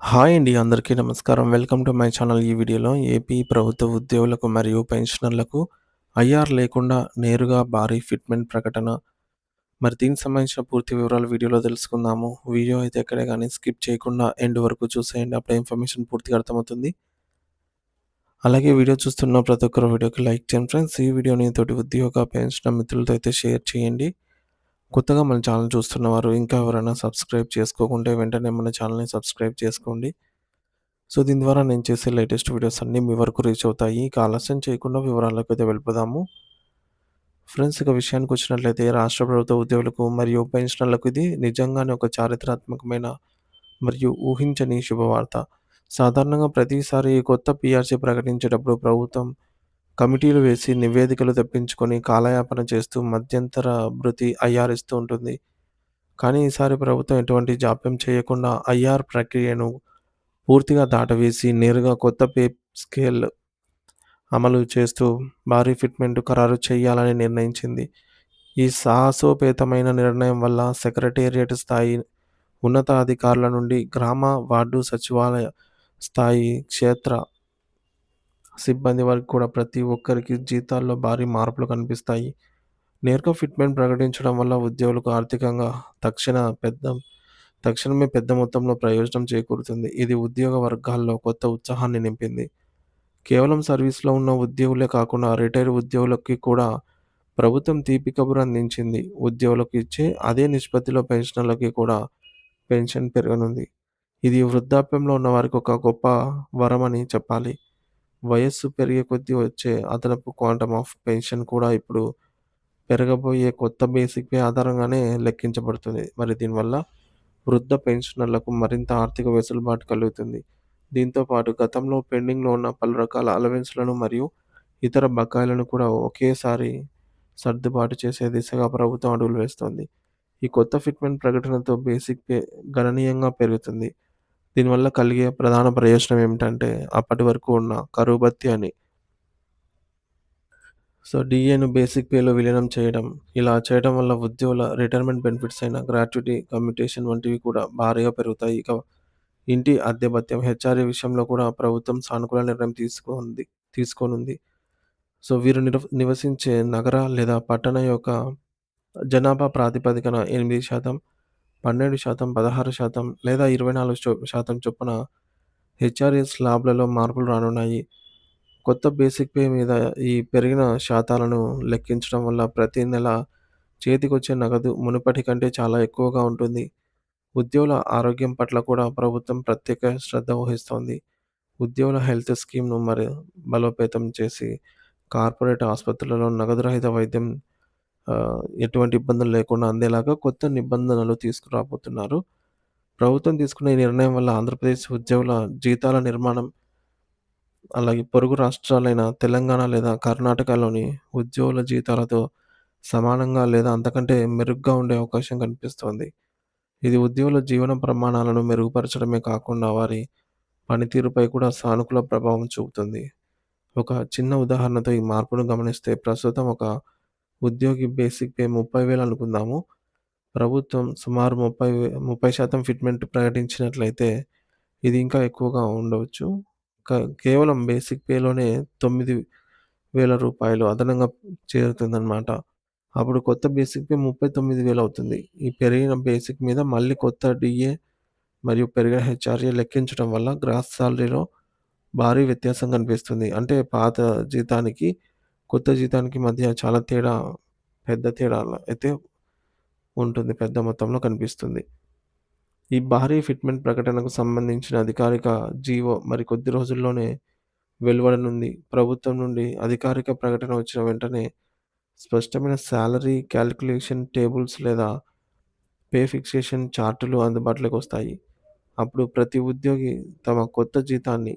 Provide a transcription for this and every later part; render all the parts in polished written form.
Hi అండి. అందరికీ నమస్కారం. Welcome to my channel. ఈ వీడియోలో ఏపీ ప్రభుత్వ ఉద్యోగులకు మరియు పెన్షనర్లకు ఐఆర్ లేకుండా నేరుగా భారీ ఫిట్‌మెంట్ ప్రకటన. మరి దీనికి సంబంధించిన పూర్తి వివరాలు వీడియోలో తెలుసుకుందాము. వీడియో అయితే ఎక్కడ గాని స్కిప్ చేయకుండా ఎండ్ వరకు చూసేయండి. అప్పుడే ఇన్ఫర్మేషన్ పూర్తిగా అర్థమవుతుంది. అలాగే వీడియో చూస్తున్న ప్రతి ఒక్కరు వీడియోకి లైక్ చేయండి ఫ్రెండ్స్. ఈ వీడియోని తోటి ఉద్యోగ, పెన్షనర్ మిత్రులతో అయితే షేర్ చేయండి. కొత్తగా మన ఛానల్ చూస్తున్నవారు ఇంకా ఎవరైనా సబ్స్క్రైబ్ చేసుకోకుంటే వెంటనే మన ఛానల్‌ని సబ్స్క్రైబ్ చేసుకోండి. దీని ద్వారా నేను చేసే లేటెస్ట్ వీడియోస్ అన్నీ మీ వరకు రీచ్ అవుతాయి. ఇక ఆలస్యం చేయకుండా వివరాల్లోకైతే వెళ్ళిపోదాము. ఫ్రెండ్స్, ఇక విషయానికొచ్చినట్లయితే రాష్ట్ర ప్రభుత్వ ఉద్యోగులకు మరియు పెన్షనర్లకు ఇది నిజంగానే ఒక చారిత్రాత్మకమైన మరియు ఊహించని శుభవార్త. సాధారణంగా ప్రతిసారి కొత్త పీఆర్సీ ప్రకటించేటప్పుడు ప్రభుత్వం కమిటీలు వేసి నివేదికలు తెప్పించుకొని కాలయాపన చేస్తూ మధ్యంతర భృతి ఐఆర్ ఇస్తూ ఉంటుంది. కానీ ఈసారి ప్రభుత్వం ఎటువంటి జాప్యం చేయకుండా ఐఆర్ ప్రక్రియను పూర్తిగా దాటవేసి నేరుగా కొత్త పే స్కేల్ అమలు చేస్తూ భారీ ఫిట్‌మెంట్ ఖరారు చేయాలని నిర్ణయించింది. ఈ సాహసోపేతమైన నిర్ణయం వల్ల సెక్రటేరియట్ స్థాయి ఉన్నతాధికారుల నుండి గ్రామ, వార్డు సచివాలయ స్థాయి క్షేత్ర సిబ్బంది వరకు కూడా ప్రతి ఒక్కరికి జీతాల్లో భారీ మార్పులు కనిపిస్తాయి. నేరుగా ఫిట్‌మెంట్ ప్రకటించడం వల్ల ఉద్యోగులకు ఆర్థికంగా తక్షణ పెద్ద తక్షణమే పెద్ద మొత్తంలో ప్రయోజనం చేకూరుతుంది. ఇది ఉద్యోగ వర్గాల్లో కొత్త ఉత్సాహాన్ని నింపింది. కేవలం సర్వీస్‌లో ఉన్న ఉద్యోగులే కాకుండా రిటైర్ ఉద్యోగులకి కూడా ప్రభుత్వం తీపి కబురు అందించింది. ఉద్యోగులకు ఇచ్చే అదే నిష్పత్తిలో పెన్షనర్లకి కూడా పెన్షన్ పెరగనుంది. ఇది వృద్ధాప్యంలో ఉన్న వారికి ఒక గొప్ప వరమని చెప్పాలి. వయస్సు పెరిగే కొద్దీ వచ్చే అదనపు క్వాంటమ్ ఆఫ్ పెన్షన్ కూడా ఇప్పుడు పెరగబోయే కొత్త బేసిక్ పే ఆధారంగానే లెక్కించబడుతుంది. మరి దీనివల్ల వృద్ధ పెన్షనర్లకు మరింత ఆర్థిక వెసులుబాటు కలుగుతుంది. దీంతో పాటు గతంలో పెండింగ్‌లో ఉన్న పలు రకాల అలవెన్స్‌లను మరియు ఇతర బకాయిలను కూడా ఒకేసారి సర్దుబాటు చేసే దిశగా ప్రభుత్వం అడుగులు వేస్తోంది. ఈ కొత్త ఫిట్‌మెంట్ ప్రకటనతో బేసిక్ పే గణనీయంగా పెరుగుతుంది. దీనివల్ల కలిగే ప్రధాన ప్రయోజనం ఏమిటంటే అప్పటి వరకు ఉన్న కరువు భత్యాన్ని డీఏను బేసిక్ పేలో విలీనం చేయడం. ఇలా చేయడం వల్ల ఉద్యోగుల రిటైర్మెంట్ బెనిఫిట్స్ అయిన గ్రాట్యుటీ, కమ్యుటేషన్ వంటివి కూడా భారీగా పెరుగుతాయి. ఇక ఇంటి అద్దె భత్యం, హెచ్ఆర్ఏ విషయంలో కూడా ప్రభుత్వం సానుకూల నిర్ణయం తీసుకోనుంది. వీరు నివసించే నగర లేదా పట్టణ యొక్క జనాభా ప్రాతిపదికన 8%, 12%, 16% లేదా 24% చొప్పున హెచ్ఆర్ఏ స్లాబ్‌లలో మార్పులు రానున్నాయి. కొత్త బేసిక్ పే మీద ఈ పెరిగిన శాతాలను లెక్కించడం వల్ల ప్రతి నెల చేతికొచ్చే నగదు మునుపటి కంటే చాలా ఎక్కువగా ఉంటుంది. ఉద్యోగుల ఆరోగ్యం పట్ల కూడా ప్రభుత్వం ప్రత్యేక శ్రద్ధ వహిస్తోంది. ఉద్యోగుల హెల్త్ స్కీమ్‌ను బలోపేతం చేసి కార్పొరేట్ ఆసుపత్రులలో నగదు రహిత వైద్యం ఎటువంటి ఇబ్బందులు లేకుండా అందేలాగా కొత్త నిబంధనలు తీసుకురాబోతున్నారు. ప్రభుత్వం తీసుకున్న ఈ నిర్ణయం వల్ల ఆంధ్రప్రదేశ్ ఉద్యోగుల జీతాల నిర్మాణం, అలాగే పొరుగు రాష్ట్రాలైన తెలంగాణ లేదా కర్ణాటకలోని ఉద్యోగుల జీతాలతో సమానంగా లేదా అంతకంటే మెరుగ్గా ఉండే అవకాశం కనిపిస్తోంది. ఇది ఉద్యోగుల జీవన ప్రమాణాలను మెరుగుపరచడమే కాకుండా వారి పనితీరుపై కూడా సానుకూల ప్రభావం చూపుతుంది. ఒక చిన్న ఉదాహరణతో ఈ మార్పును గమనిస్తే ప్రస్తుతం ఒక ఉద్యోగి బేసిక్ పే 30,000 అనుకుందాము. ప్రభుత్వం సుమారు 30% ఫిట్‌మెంట్ ప్రకటించినట్లయితే ఇది ఇంకా ఎక్కువగా ఉండవచ్చు. క కేవలం బేసిక్ పేలోనే రూ. 9,000 అదనంగా చేరుతుందనమాట. అప్పుడు కొత్త బేసిక్ పే 39,000 అవుతుంది. ఈ పెరిగిన బేసిక్ మీద మళ్ళీ కొత్త డీఏ మరియు పెరిగిన హెచ్ఆర్ఏ లెక్కించడం వల్ల గ్రాస్ సాలరీలో భారీ వ్యత్యాసం కనిపిస్తుంది. అంటే పాత జీతానికి, కొత్త జీతానికి మధ్య చాలా పెద్ద తేడా అయితే ఉంటుంది. పెద్ద మొత్తంలో కనిపిస్తుంది. ఈ భారీ ఫిట్‌మెంట్ ప్రకటనకు సంబంధించిన అధికారిక జీవో మరికొద్ది రోజుల్లోనే వెలువడనుంది. ప్రభుత్వం నుండి అధికారిక ప్రకటన వచ్చిన వెంటనే స్పష్టమైన సాలరీ కాలిక్యులేషన్ టేబుల్స్ లేదా పే ఫిక్సేషన్ చార్టులు అందుబాటులోకి వస్తాయి. అప్పుడు ప్రతి ఉద్యోగి తమ కొత్త జీతాన్ని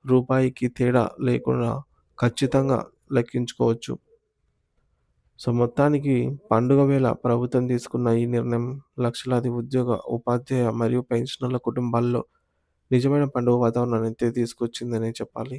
రూపాయికి తేడా లేకుండా ఖచ్చితంగా లెక్కించుకోవచ్చు. మొత్తానికి పండుగ వేళ ప్రభుత్వం తీసుకున్న ఈ నిర్ణయం లక్షలాది ఉద్యోగ, ఉపాధ్యాయ మరియు పెన్షనర్ల కుటుంబాల్లో నిజమైన పండుగ వాతావరణాన్ని అయితే తీసుకొచ్చిందనే చెప్పాలి.